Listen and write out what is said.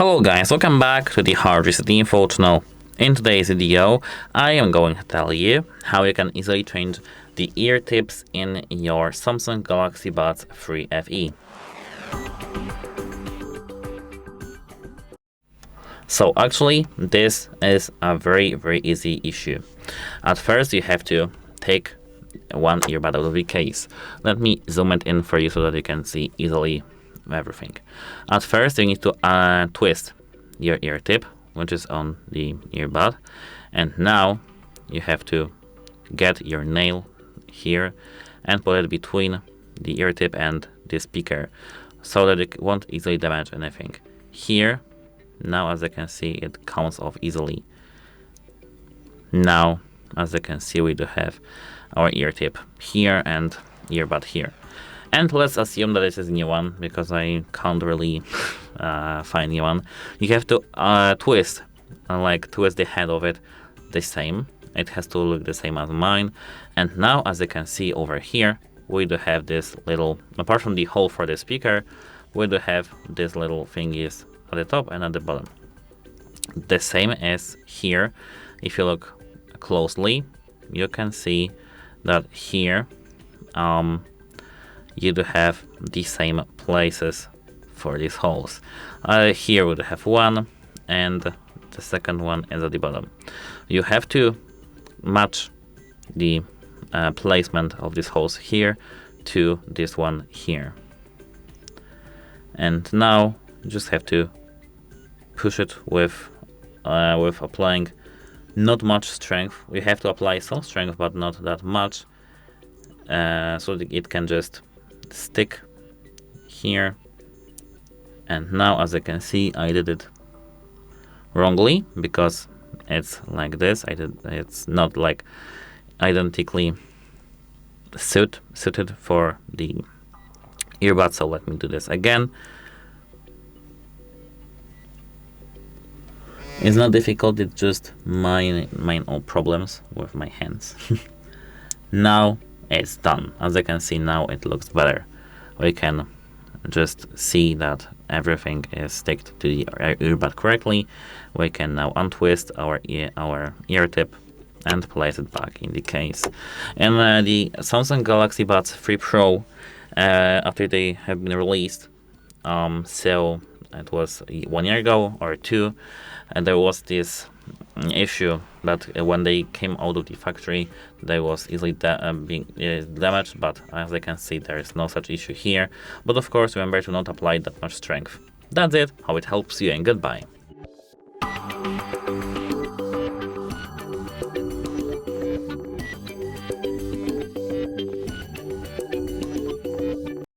Hello guys, welcome back to the HardReset.Info channel. In today's video, I am going to tell you how you can easily change the ear tips in your Samsung Galaxy Buds 3 FE. So actually, this is a very easy issue. At first, you have to take one earbud out of the case. Let me zoom it in for you so that you can see easily everything. At first, you need to twist your ear tip, which is on the earbud, and now you have to get your nail here and put it between the ear tip and the speaker so that it won't easily damage anything. Here, now as you can see, it comes off easily. Now, as you can see, we do have our ear tip here and earbud here. And let's assume that this is a new one, because I can't really find new one. You have to twist the head of it the same. It has to look the same as mine. And now, as you can see over here, we do have this little, apart from the hole for the speaker, we do have these little thingies at the top and at the bottom. The same as here. If you look closely, you can see that here you do have the same places for these holes. Here we do have one, and the second one is at the bottom. You have to match the placement of these holes here to this one here. And now you just have to push it with applying not much strength. We have to apply some strength, but not that much, so that it can just stick here. And now, as you can see, I did it wrongly because it's like this. It's not like identically suited for the earbud. So let me do this again. It's not difficult, it's just my own problems with my hands. Now it's done. As you can see, now it looks better. We can just see that everything is sticked to the earbud correctly. We can now untwist our ear tip and place it back in the case. And the Samsung Galaxy Buds 3 Pro, after they have been released, so it was 1 year ago or two, and there was this issue that when they came out of the factory, they was easily being damaged, but as you can see, there is no such issue here. But of course, remember to not apply that much strength. That's it, hope it helps you, and goodbye.